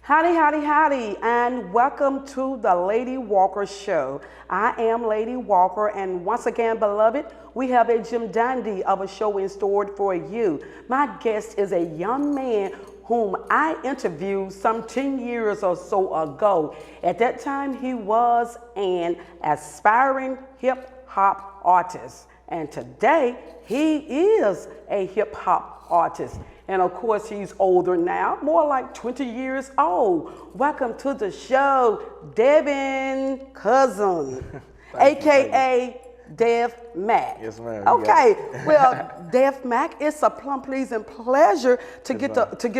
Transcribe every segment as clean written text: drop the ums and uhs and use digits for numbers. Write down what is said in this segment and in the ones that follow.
Howdy, howdy, howdy, and welcome to the Lady Walker Show. I am Lady Walker, and once again, beloved, we have a Jim Dandy of a show in store for you. My guest is a young man whom I interviewed some 10 years or so ago. At that time, he was an aspiring hip-hop artist, and today, he is a hip-hop artist. And of course, he's older now, more like 20 years old. Welcome to the show, Devin Cousin, AKA Dev Maccc. Yes, ma'am. Okay, well, Dev Maccc, it's a plum pleasing pleasure to get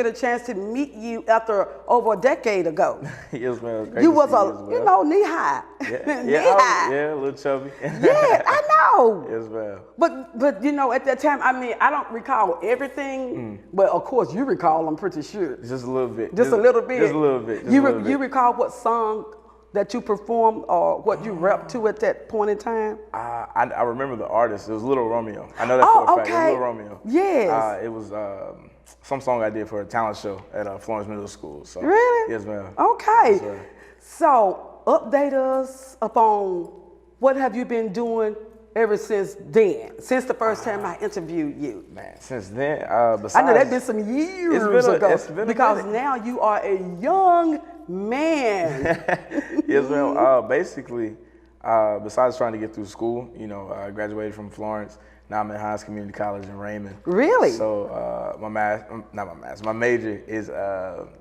a chance to meet you after over a decade ago. Yes, ma'am. Great You to was see you as well. knee high. Yeah, Knee yeah, high. yeah, a little chubby. Yeah, I know. Yes, ma'am. But at that time, I don't recall everything, but of course you recall, I'm pretty sure. Just a little bit. Just a little bit. Just a little bit. You recall what song that you performed or what you rapped to at that point in time? I remember the artist. It was Little Romeo. I know that for a fact. It was Little Romeo. Yes. It was some song I did for a talent show at Florence Middle School. So, really? Yes, ma'am. Okay. Yes, So update us upon what have you been doing ever since then, since the first time I interviewed you. Man, since then, besides... I know that's been some years ago. It's been because a minute. now you are a young man. Yes, ma'am. Basically, besides trying to get through school, I graduated from Florence. Now I'm at Hines Community College in Raymond. Really? So my major is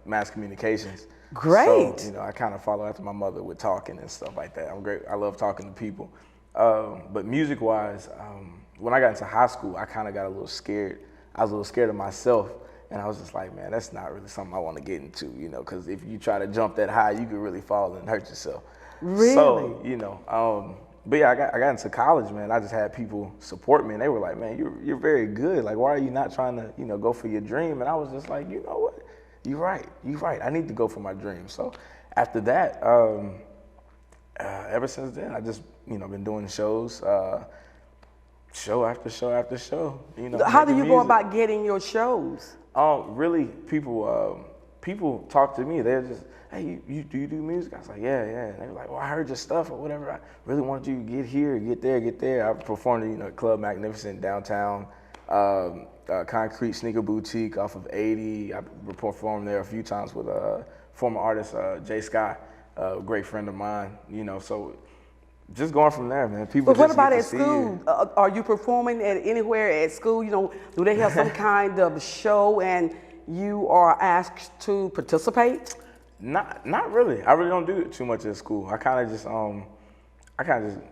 mass communications. Great. So, I kind of follow after my mother with talking and stuff like that. I'm great. I love talking to people. But music-wise, when I got into high school, I kind of got a little scared. I was a little scared of myself. And I was just like, man, that's not really something I want to get into, because if you try to jump that high, you could really fall and hurt yourself. Really? So, but yeah, I got into college, man. I just had people support me, and they were like, man, you're very good. Like, why are you not trying to, go for your dream? And I was just like, you know what? You're right. I need to go for my dream. So after that, ever since then, I just, been doing shows, show after show after show. How do you go about getting your shows? Really, people talk to me. They're just, hey, do you do music? I was like, yeah. And they were like, well, I heard your stuff or whatever. I really wanted you to get here, get there. I performed at Club Magnificent downtown, Concrete Sneaker Boutique off of 80. I performed there a few times with former artist Jay Scott, a great friend of mine. So just going from there, man. People. But what just about get at to see school? you. Are you performing anywhere at school? Do they have some kind of show and you are asked to participate? Not really. I really don't do it too much at school. I kind of just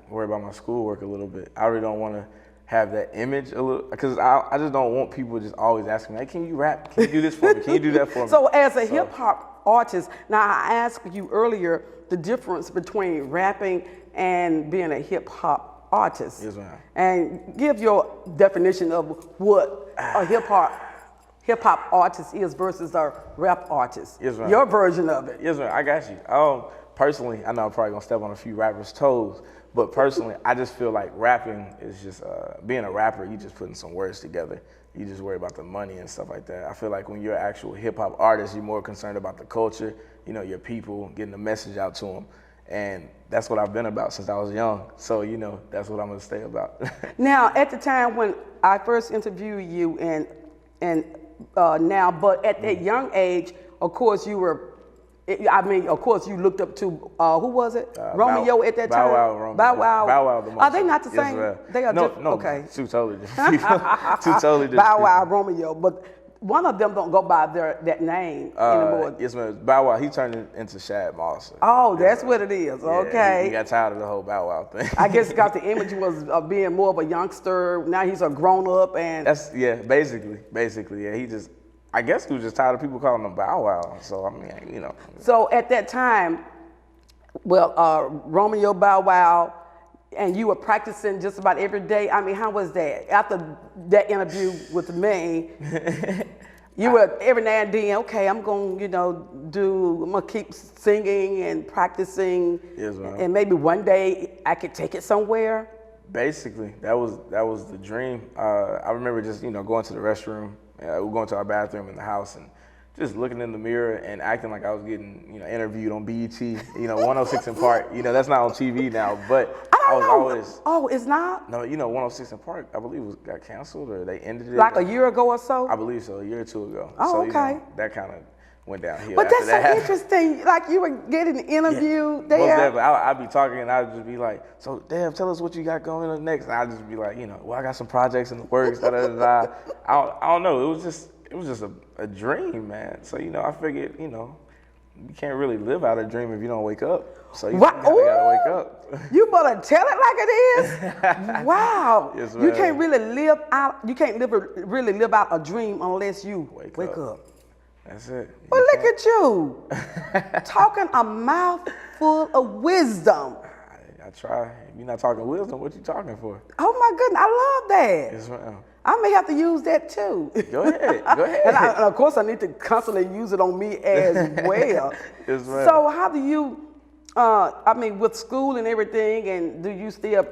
worry about my schoolwork a little bit. I really don't want to have that image a little, because I just don't want people just always asking me, hey, can you rap? Can you do this for me? Can you do that for me? So as a hip hop artist, now I asked you earlier the difference between rapping and being a hip hop artist. Yes, ma'am. And give your definition of what a hip hop artist is versus a rap artist. Yes, ma'am. Your version of it. Yes, ma'am. I got you. Personally, I know I'm probably gonna step on a few rappers' toes, but personally, I just feel like rapping is just being a rapper. You just putting some words together. You just worry about the money and stuff like that. I feel like when you're an actual hip hop artist, you're more concerned about the culture, your people, getting the message out to them. And that's what I've been about since I was young. So, that's what I'm gonna stay about. Now, at the time when I first interviewed you and now, but at that young age, of course you were, of course you looked up to, who was it? Romeo at that time? Bow Wow. Bow Wow. The most. Are they not the same? Yes, they are different. No, okay. two totally different people. Two totally different Bow Wow, people. Romeo, but one of them don't go by that name anymore. Yes, ma'am. Bow Wow, he turned into Shad Moss. Oh, that's what it is. Yeah, okay. He got tired of the whole Bow Wow thing. I guess got the image was of being more of a youngster. Now he's a grown up and. Basically, yeah. I guess he was just tired of people calling him Bow Wow. So, I mean, So at that time, Romeo, Bow Wow, and you were practicing just about every day. I mean, how was that? After that interview with me, you were every now and then, okay, I'm gonna keep singing and practicing. Yes, ma'am. And maybe one day I could take it somewhere. Basically, that was the dream. I remember just going to the restroom. We were going to our bathroom in the house and just looking in the mirror and acting like I was getting, interviewed on BET, 106 in Park. That's not on TV now, but I was always. Oh, it's not? No, 106 in Park, I believe got canceled or they ended it. Like a year ago or so? I believe so, a year or two ago. Oh, so, okay. That kind of went downhill. But after that's that so interesting. Like you were getting interviewed there. Most definitely. I'd be talking and I'd just be like, so Dev, tell us what you got going on next. And I'd just be like, well, I got some projects in the works, da da da da. I don't know. It was just a dream, man. So, I figured, you can't really live out a dream if you don't wake up. So you gotta wake up. You better tell it like it is. Wow. Yes, you can't really really live out a dream unless you wake up. That's it. Well, look at you. Talking a mouthful of wisdom. I try. If you're not talking wisdom, what you talking for? Oh my goodness, I love that. Yes, ma'am. I may have to use that too. Go ahead. And of course, I need to constantly use it on me as well. Yes, ma'am. So how do you, with school and everything, and do you still,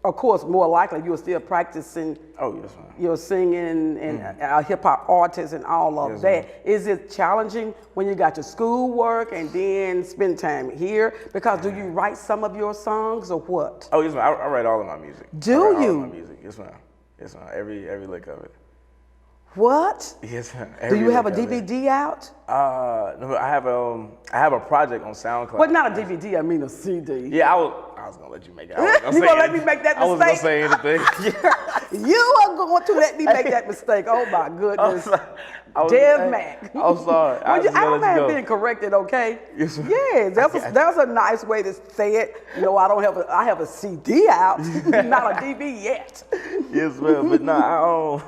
of course, more likely you're still practicing oh, yes, ma'am. your singing and hip hop artists and all of yes, that. Ma'am. Is it challenging when you got your school work and then spend time here? Because do you write some of your songs or what? Oh, yes, ma'am. I write all of my music. Do you? All of my music. Yes, ma'am. Yes, ma'am. Every lick of it. What? Yes, ma'am. Do you have a DVD out? No, I have a project on SoundCloud. Well, not a DVD. I mean a CD. Yeah, I was gonna let you make it. You gonna let me make that mistake? I was gonna say anything. You are going to let me make that mistake. Oh my goodness. Dev Mac. I'm sorry. I don't mind being corrected, okay? Yes, ma'am. Yes, that's a nice way to say it. I have a CD out, not a DV yet. Yes, ma'am. But no,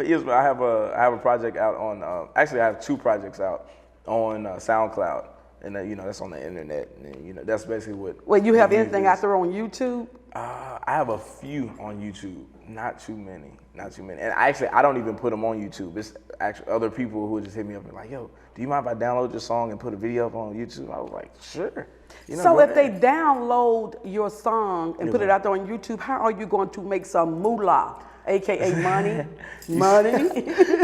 yes, ma'am. I have a project out on. Actually, I have two projects out on SoundCloud, and that's on the internet. And that's basically what. Well, you have anything out there on YouTube? I have a few on YouTube, not too many. And actually, I don't even put them on YouTube. It's actually other people who just hit me up and like, yo, do you mind if I download your song and put a video up on YouTube? I was like, sure. So if they download your song and put it out there on YouTube, how are you going to make some moolah? AKA money. Money.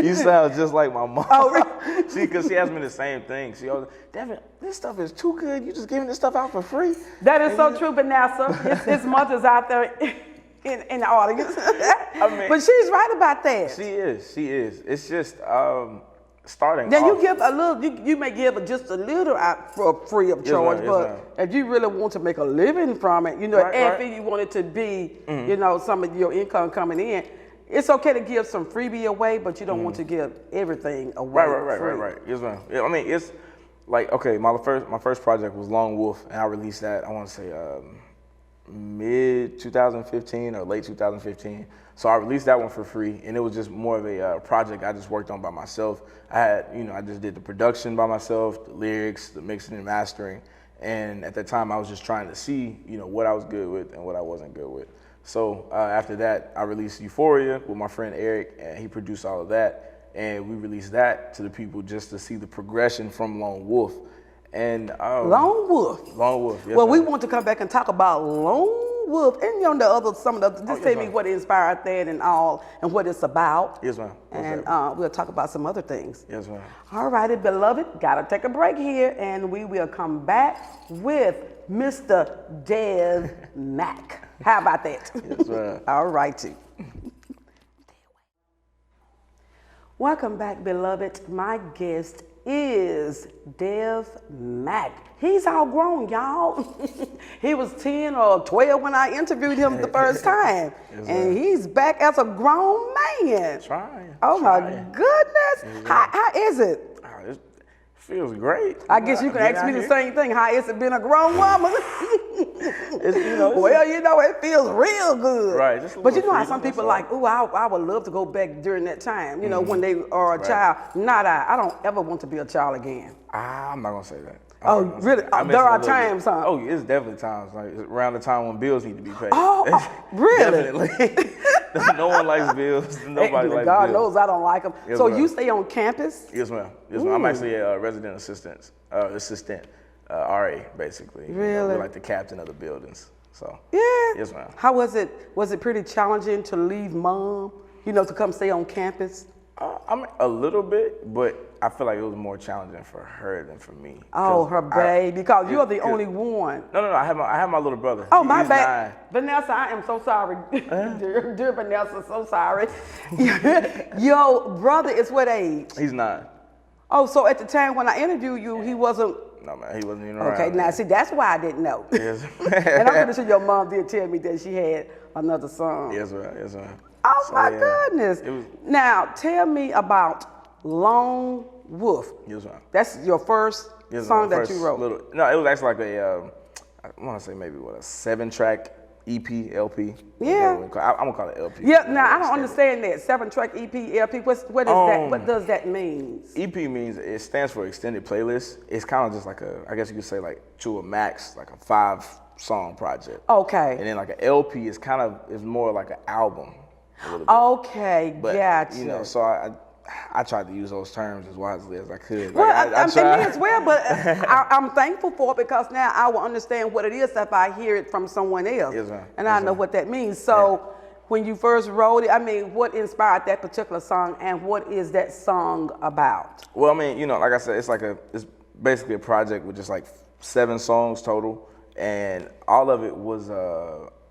You sound just like my mom. Oh, really? See, because she asked me the same thing. She always, Devin, this stuff is too good. You just giving this stuff out for free. That is so true, Vanessa. His mother's out there in the audience. But she's right about that. She is. It's just starting Then off. you give a little, you may give just a little out for free of charge, but if you really want to make a living from it, if you want it to be, some of your income coming in, it's okay to give some freebie away, but you don't want to give everything away. Right. Yes, ma'am. Yeah, I mean, it's like, okay, my first project was Lone Wolf, and I released that, I want to say, mid 2015 or late 2015. So I released that one for free, and it was just more of a project I just worked on by myself. I just did the production by myself, the lyrics, the mixing and mastering, and at that time I was just trying to see, what I was good with and what I wasn't good with. So after that, I released Euphoria with my friend Eric, and he produced all of that, and we released that to the people just to see the progression from Lone Wolf. And Lone Wolf. Yes, well, we want to come back and talk about Lone Wolf and just tell me what inspired that and all and what it's about. Yes, ma'am. And we'll talk about some other things. Yes, ma'am. All righty, beloved, gotta take a break here, and we will come back with Mr. Dev Mac. How about that? Yes, ma'am. All righty. Welcome back, beloved. My guest is Dev Mac. He's all grown, y'all. He was 10 or 12 when I interviewed him the first time. Yes, and he's back as a grown man. Trying. My goodness. How is it? It feels great. I guess you can ask me the same thing. How is it being a grown woman? Well, it feels real good. Right. But you know how some people like, I would love to go back during that time, when they are a child. I don't ever want to be a child again. I'm not going to say that. Oh, really? There are times, huh? Oh, it's definitely times. Like around the time when bills need to be paid. Oh, really? Definitely. No one likes bills. Nobody likes God bills. knows I don't like them. Yes, so ma'am. You stay on campus? Yes, ma'am. Yes, ma'am. I'm actually a resident assistant, RA, basically. Really? We're like the captain of the buildings. So. Yeah. Yes, ma'am. How was it? Was it pretty challenging to leave mom, to come stay on campus? I mean, a little bit, but I feel like it was more challenging for her than for me. Oh, her baby, because you're the only one. No. I have my little brother. Oh, my He's bad. 9. Vanessa, I am so sorry. Dear Vanessa, so sorry. Your brother is what age? He's 9. Oh, so at the time when I interviewed you, he wasn't. No, man, he wasn't even around. Okay, now see, that's why I didn't know. Yes. And I'm pretty sure your mom did tell me that she had another son. Yes, ma'am. Oh, So, my yeah, goodness. Now, tell me about Lone Wolf. Yes, ma'am. That's your first song that you wrote? No, it was actually like I want to say maybe a 7-track EP, LP. Yeah. I'm gonna call it LP. Yeah. Now I don't understand that 7-track EP, LP. What is that? What does that mean? EP means it stands for extended playlist. It's kind of just like I guess you could say like to a max, like a 5-song project. Okay. And then like an LP is more like an album. Okay, But, gotcha. So I tried to use those terms as wisely as I could. Well, Like, I me tried. as well, but I'm thankful for it because now I will understand what it is if I hear it from someone else. Yes, ma'am. And I know what that means. So when you first wrote it, I mean, what inspired that particular song and what is that song about? Well, I mean, like I said, it's basically a project with just like 7 songs total, and all of it was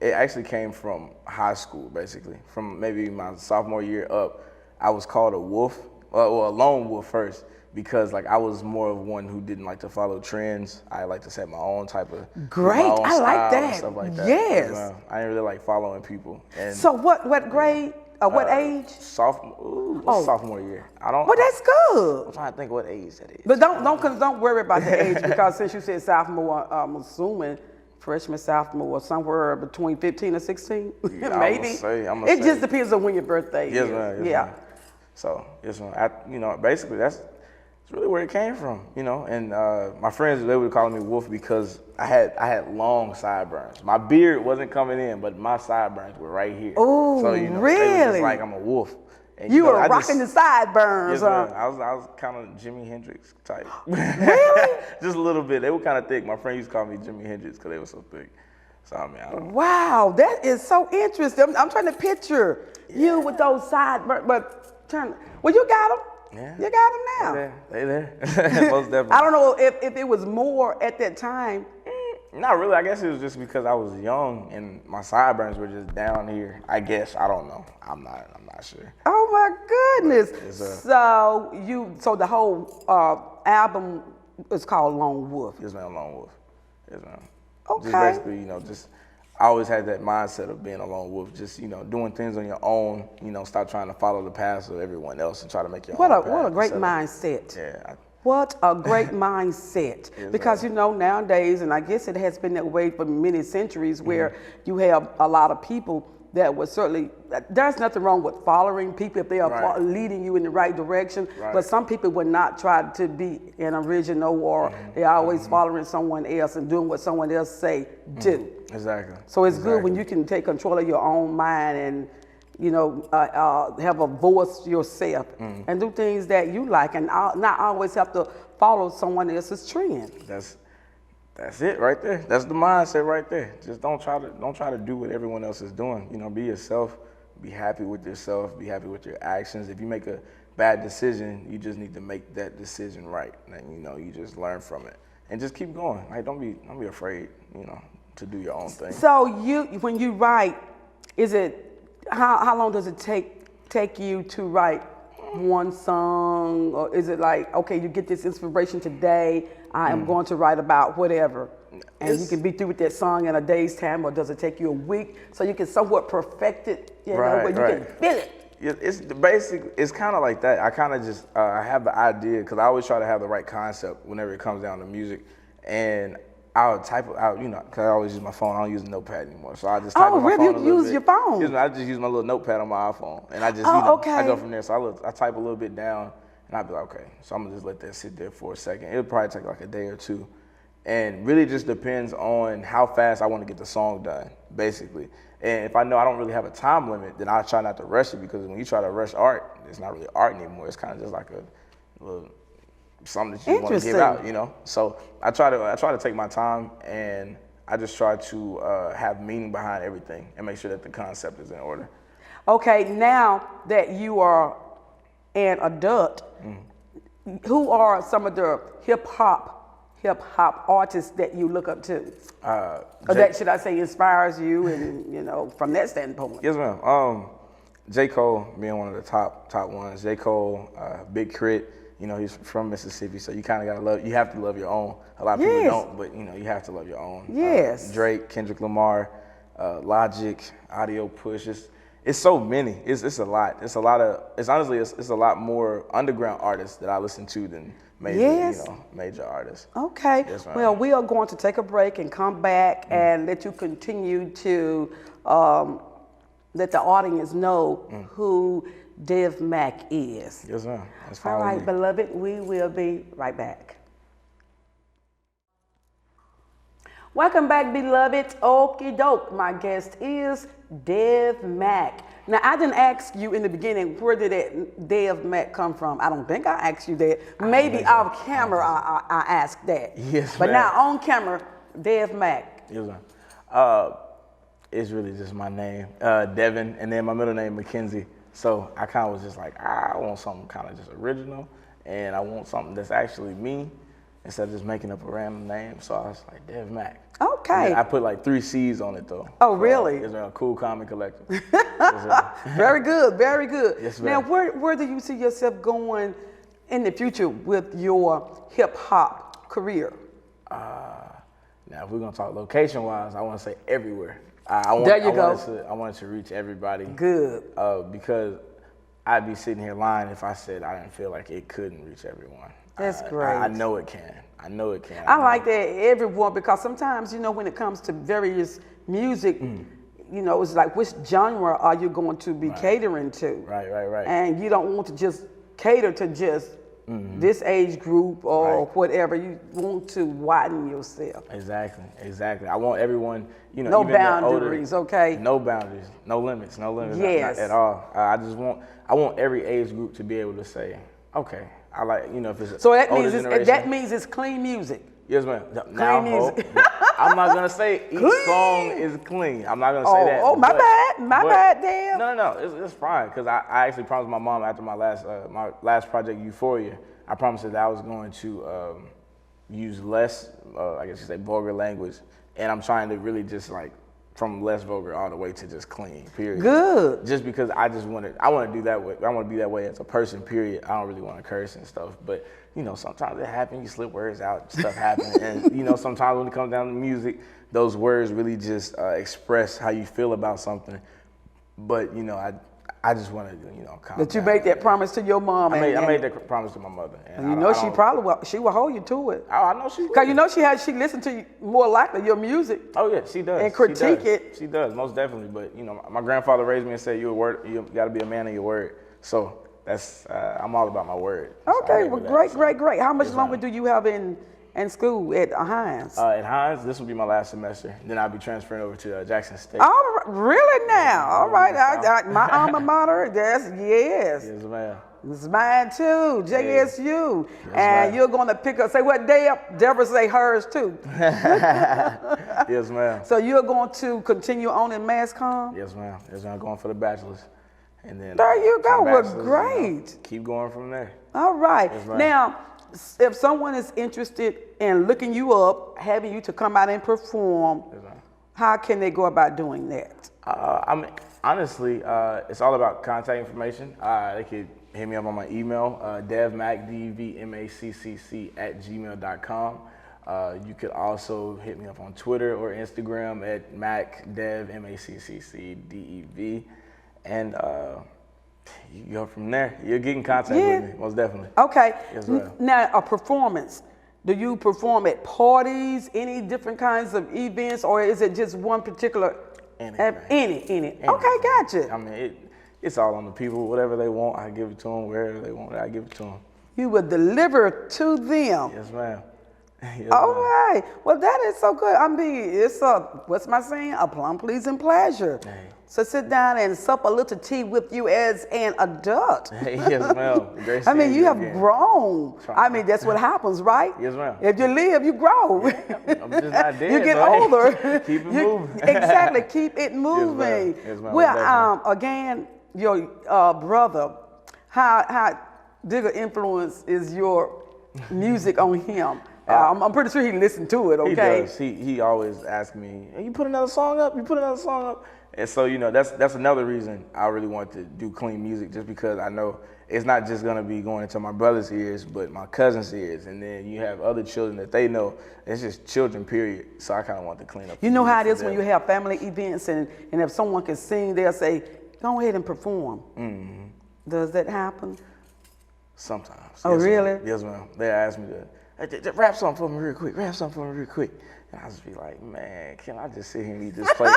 it actually came from high school, basically. From maybe my sophomore year up, I was called a wolf, or a lone wolf first, because like I was more of one who didn't like to follow trends. I like to set my own type of Great, my own I like style that. and stuff like that. Yes. I didn't really like following people. And So what grade? What age? Sophomore year. Well, that's good. I'm trying to think what age that is. But don't worry about the age because since you said sophomore, I'm assuming freshman, sophomore, or somewhere between 15 and 16, Yeah, maybe. It just depends on when your birthday is. Yes, ma'am. Yeah. Ma'am. So, yes, ma'am. Basically that's really where it came from, And my friends, they would call me Wolf because I had long sideburns. My beard wasn't coming in, but my sideburns were right here. Oh, so, really? They were just like I'm a wolf. And, you were rocking the sideburns, yes, huh? I was kind of Jimi Hendrix type. Really? Just a little bit. They were kind of thick. My friend used to call me Jimi Hendrix because they were so thick. So, I mean, I don't know. Wow, that is so interesting. I'm trying to picture you with those sideburns, but well, you got them. Yeah. You got them now. They there. Most definitely. I don't know if it was more at that time. Not really. I guess it was just because I was young and my sideburns were just down here. I guess. I don't know. I'm not sure. Oh my goodness. Yes, So the whole album is called Lone Wolf. Yes, ma'am. Lone Wolf. Yes, ma'am. Okay. Just basically, I always had that mindset of being a lone wolf, just, doing things on your own, stop trying to follow the paths of everyone else and try to make your own path. What a great mindset. Yeah. What a great mindset. Because, nowadays, and I guess it has been that way for many centuries, where you have a lot of people that would certainly, there's nothing wrong with following people if they are leading you in the right direction, but some people would not try to be an original or they're always following someone else and doing what someone else say do. Exactly. So it's good when you can take control of your own mind and have a voice yourself and do things that you like and not always have to follow someone else's trend. That's it right there. That's the mindset right there. Just don't try to do what everyone else is doing. Be yourself. Be happy with yourself. Be happy with your actions. If you make a bad decision, you just need to make that decision right, and you just learn from it and just keep going. Like don't be afraid, to do your own thing. So when you write, is it how long does it take you to write one song, or is it like, okay, you get this inspiration today, I am going to write about whatever, and you can be through with that song in a day's time, or does it take you a week so you can somewhat perfect it, but you can feel it? It's kind of like that. I kind of just I have the idea because I always try to have the right concept whenever it comes down to music, and I'll type it out, because I always use my phone. I don't use a notepad anymore, so I just type on my phone a little bit. You use your phone? I just use my little notepad on my iPhone, and I just, I go from there. So I type a little bit down, and I'll be like, okay, so I'm gonna just let that sit there for a second. It'll probably take like a day or two, and really just depends on how fast I want to get the song done, basically. And if I know I don't really have a time limit, then I try not to rush it, because when you try to rush art, it's not really art anymore. It's kind of just like a little something that you want to give out, So I try to take my time, and I just try to have meaning behind everything and make sure that the concept is in order. Okay, now that you are and adult, who are some of the hip hop artists that you look up to? Or that, should I say, inspires you, and from that standpoint? Yes, ma'am. J. Cole being one of the top ones. J. Cole, Big Crit. He's from Mississippi, so you kind of gotta love. You have to love your own. A lot of people don't, but you have to love your own. Yes. Drake, Kendrick Lamar, Logic, Audio Push. It's so many. It's a lot. It's a lot of. It's honestly it's a lot more underground artists that I listen to than major artists. Okay. Yes, ma'am. Well, we are going to take a break and come back and let you continue to let the audience know who Dev Maccc is. Yes, ma'am. That's All fine right, with me. beloved, we will be right back. Welcome back, beloved. Okie doke. My guest is Dev Maccc. Now, I didn't ask you in the beginning, where did that Dev Maccc come from? I don't think I asked you that. Maybe off camera I asked that. Yes, but ma'am. now on camera, Dev Maccc. Yes, ma'am. It's really just my name, Devin, and then my middle name, Mackenzie. So I kind of was just like, I want something kind of just original, and I want something that's actually me instead of just making up a random name. So I was like, Dev Maccc. Okay. I put like 3 C's on it though. Oh, really? It's a cool comic collective. Yes, Very good, very good. Yes, now, ma'am. where do you see yourself going in the future with your hip hop career? Now, if we're gonna talk location-wise, I want to say everywhere. I wanted to reach everybody. Good. Because I'd be sitting here lying if I said I didn't feel like it couldn't reach everyone. That's great. I know it can. I know it can. I like that, everyone, because sometimes, when it comes to various music, it's like, which genre are you going to be catering to? Right. And you don't want to just cater to just this age group or whatever. You want to widen yourself. Exactly. I want everyone, No even boundaries, okay? No boundaries, no limits, Yes. not at all. I want every age group to be able to say, okay, I like, if it's So that older means generation. it's clean music. Yes, ma'am. Clean music. I'm not gonna say each song is clean. I'm not gonna say that. Oh, my bad, damn. No. It's fine because I actually promised my mom after my last project, Euphoria. I promised her that I was going to use less, I guess you say, vulgar language, and I'm trying to really just like from less vulgar all the way to just clean. Period. Good. Just because I want to do that way. I want to be that way as a person. Period. I don't really want to curse and stuff, but. Sometimes it happens, you slip words out, stuff happens. And, sometimes when it comes down to music, those words really just express how you feel about something. But, I just want to, calm That you down. made that promise to your mom. I made that promise to my mother. And she will hold you to it. I know she will. Because she listened to you more likely, your music. Oh, yeah, she does. And critique it. She does, most definitely. But, my grandfather raised me and said, you got to be a man of your word. So. I'm all about my word. Okay, well, great. How much longer do you have in school at Hines? At Hines, this will be my last semester. Then I'll be transferring over to Jackson State. Really now? All right, my alma mater, yes. Yes, ma'am. It's mine too, JSU. Yes, and ma'am. You're going to pick up, say what, Deborah say hers too. Yes, ma'am. So you're going to continue on in mass comm? Yes, ma'am. I'm going for the bachelor's. And then there you go. Well, great. Keep going from there. All right. Yes, ma'am. Now, if someone is interested in looking you up, having you to come out and perform, Yes, ma'am. how can they go about doing that? Honestly, it's all about contact information. They could hit me up on my email, devmaccc, DVMACCC @gmail.com. You could also hit me up on Twitter or Instagram at MacDev, MACCCDEV. And you go from there. You'll get in contact with me, most definitely. Okay. Yes, ma'am. Now, a performance. Do you perform at parties, any different kinds of events, or is it just one particular? Any. Okay, gotcha. It's all on the people. Whatever they want, I give it to them. Wherever they want it, I give it to them. You will deliver to them. Yes, ma'am. Yes, all ma'am. right. Well, that is so good. It's what's my saying? A plum pleasing pleasure. Hey. So sit down and sup a little tea with you as an adult. Yes, ma'am. You have grown. That's what happens, right? Yes, ma'am. If you live, you grow. I'm just not dead. You get though. older. Keep it moving. Exactly. Keep it moving. Yes, ma'am. Well, again, your brother, how big an influence is your music on him? I'm pretty sure he listened to it, okay? He does. He always asks me, hey, you put another song up? You put another song up? And so, that's another reason I really want to do clean music, just because I know it's not just gonna be going into my brother's ears, but my cousin's ears. And then you have other children that they know. It's just children, period. So I kind of want to clean up. You know how it is when you have family events and if someone can sing, they'll say, go ahead and perform. Mm-hmm. Does that happen? Sometimes. Oh, yes, really? Ma'am. Yes, ma'am. They ask me to rap something for me real quick. Rap something for me real quick. And I just be like, man, can I just sit here and eat this plate?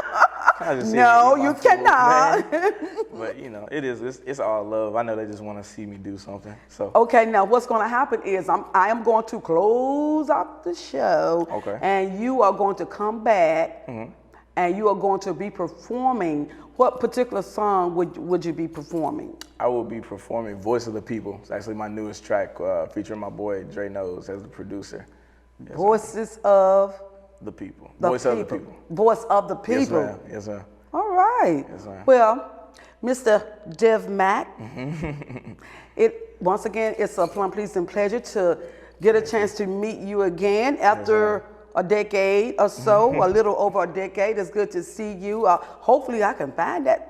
No, you cannot. But it's all love. I know they just want to see me do something. So okay, now what's going to happen is I am going to close out the show. Okay. And you are going to come back, and you are going to be performing. What particular song would you be performing? I will be performing "Voice of the People." It's actually my newest track, featuring my boy Dre Knows as the producer. Yes, Voices of the People. Voice of the People. Voice of the People. Yes, ma'am. Yes, ma'am. All right. Yes, ma'am. Well, Mr. Dev Maccc, once again, it's a plum pleasing pleasure to get a chance to meet you again after a decade or so, a little over a decade. It's good to see you. Hopefully I can find that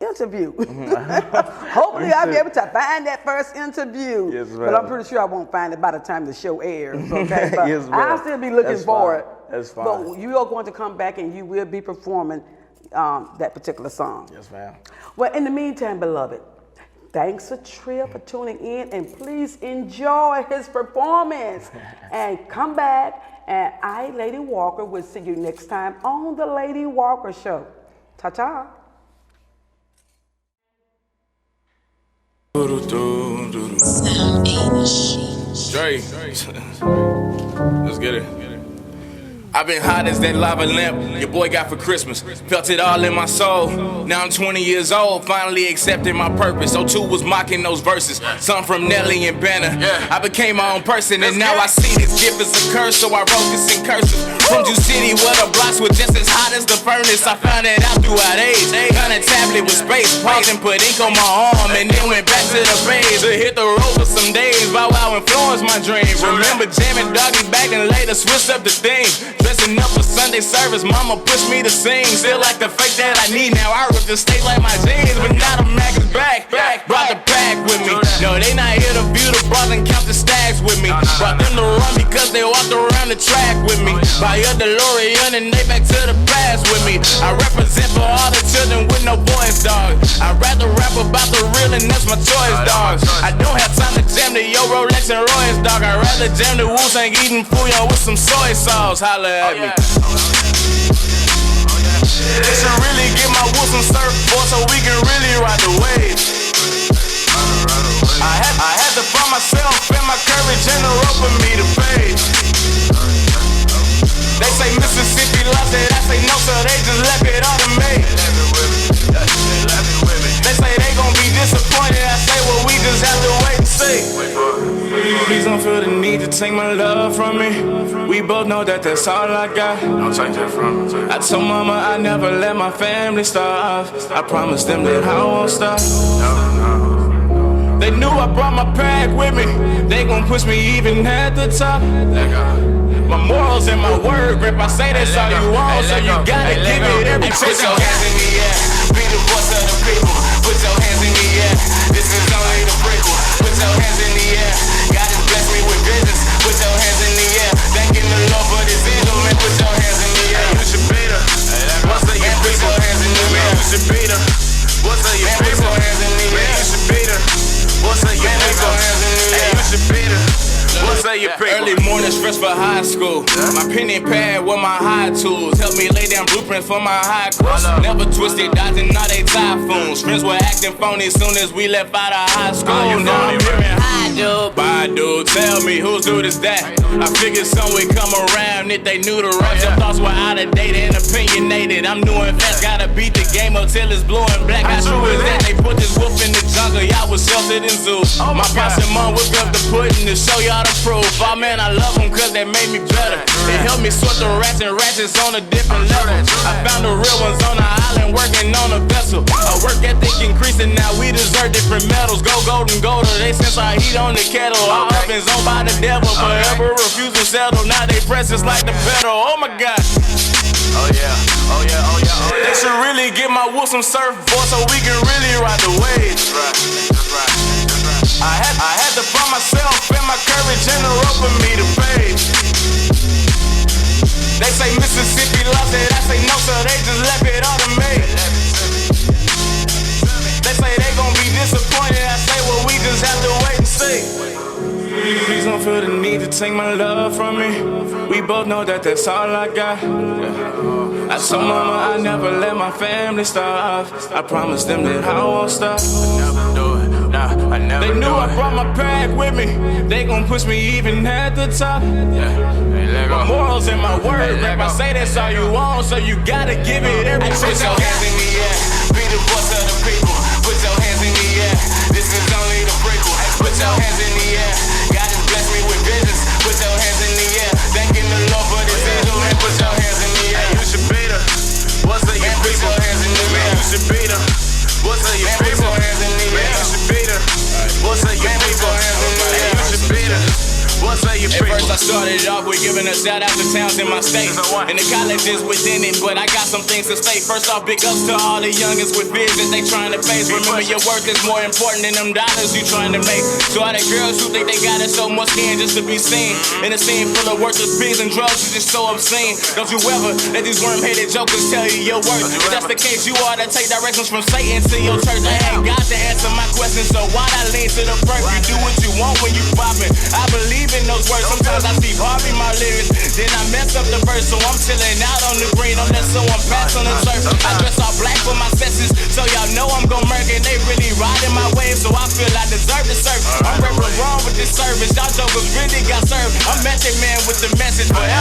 interview. Hopefully I'll be able to find that first interview. Yes, ma'am. But I'm pretty sure I won't find it by the time the show airs, okay? But yes, I'll still be looking for it. That's fine. But you are going to come back and you will be performing that particular song. Yes, ma'am. Well, in the meantime, beloved, thanks a trip for tuning in, and please enjoy his performance. And come back, and I, Lady Walker, will see you next time on The Lady Walker Show. Ta-ta. Dre, let's get it. I've been hot as that lava lamp your boy got for Christmas. Felt it all in my soul. Now I'm 20 years old, finally accepting my purpose. O2 was mocking those verses, some from Nelly and Banner. I became my own person, and now I see this gift is a curse, so I wrote this in cursive. From Jew City, where the blocks were just as hot as the furnace. I found it out throughout age. Got a tablet with space, paused and put ink on my arm, and then went back to the base to hit the road for some days. Bow Wow influenced my dream. Remember jamming Doggy back and later switched up the theme. Dressing up for Sunday service, mama pushed me to sing. Still like the fake that I need now. I rip the state like my jeans, but now the Mac is back. Brought the pack with me. No, they not here to view the bras and count the stacks with me. Brought them to run because they walked around the track with me. Buy a DeLorean and they back to the past with me. I represent for all the children with no boys, dog. I'd rather rap about the real and that's my choice, dog. I don't have time to jam the Yo Rolex and Royce, dog. I'd rather jam the Wu-Tang eating Fuyon with some soy sauce. Holla at me. They should really get my wool some surfboard so we can really ride the wave. I had to find myself and my courage and the rope for me to pay. They say Mississippi lost it, I say no, so they just left it all to me. They say they gon' be disappointed, I say well we just have to wait and see. Please don't feel the need to take my love from me. We both know that that's all I got. Don't take that from me. I told mama I never let my family starve. I promised them that I won't stop. They knew I brought my pack with me. They gon' push me even at the top. My morals and my word grip, I say that's all you want, so you gotta give it every chance. Put your hands in the air, be the voice of the people. Put your hands in the air, this is only the prequel. Put your hands in the air, God has blessed me with business. Put your hands in the air, thanking the Lord for this angel, man. Put your hands in the air, you should be the what's up, you put your hands in the air, you should be the what's up, you put your hands in the air, you should be the what's up, you put your hands in the air, you should be the early morning stress for high school. My pen and pad were my high tools. Help me lay down blueprints for my high course. Never twisted, dodging all they typhoons. Friends were acting phony soon as we left out of high school. Now I'm hearing hi dude, bye dude. Tell me whose dude is that? I figured some would come around if they knew the rush. Your thoughts were out of date and opinionated. I'm new and fast, gotta beat the game up till it's blue and black. How true is that? They put this wolf in the jungle, y'all was sheltered in zoo. My pops and mom whipped up the pudding to show y'all the proof. Oh man, I love them cause they made me better. They help me sort the rats and ratchets on a different level. I found the real ones on the island working on a vessel. Our work ethic increasing, now we deserve different medals. Go golden golder, they sense our heat on the kettle. Our ovens owned by the devil, forever refuse to settle. Now they press us like the pedal, oh my God. Oh yeah, oh yeah, oh yeah, oh yeah. They should really get my wolf some surfboard so we can really ride the waves. That's right. I had to find myself and my courage and the rope for me to pave. They say Mississippi lost it, I say no, so they just left it all to me. They say they gon' be disappointed, I say well we just have to wait and see. Please don't feel the need to take my love from me. We both know that that's all I got. I told mama I never let my family starve. I promised them that I won't stop. They knew I brought my pack with me. They gon' push me even at the top. My morals and my word rap. I say that's all you want, so you gotta give it everything. Put your hands in the air, be the voice of the people. Put your hands in the air, this is only the prequel. Put your hands in the air, God has blessed me with visions. Put your hands in the air, thanking the Lord for this angel. And put your hands in the air, you should be the what's up your people? Put your hands in the air, you should be the what's up your people? Put your hands in the air, you should be the what's up your people? Hands in the air, you should be the what's up your people? At first I started off with giving a shout out to towns in my state and the colleges within it, but I got some things to say. First off, big ups to all the youngins with visions they trying to face. Remember your worth is more important than them dollars you trying to make. So all the girls who think they got it so much skin just to be seen in a scene full of worthless pigs and drugs is just so obscene. Don't you ever let these worm-headed jokers tell you your worth. If that's the case, you ought to take directions from Satan to your church. I ain't got to answer my questions, so why I lean to the perk? You do what you want when you poppin'. I believe in those words. Sometimes I see Harvey my lyrics, then I mess up the verse, so I'm chillin' out on the green unless someone pass on the turf. I dress all black for my sessions, so y'all know I'm gon' murk and they really riding my wave, so I feel I deserve to serve. I'm reppin' wrong with this service, y'all jokers really got served. I'm Method Man with the message forever.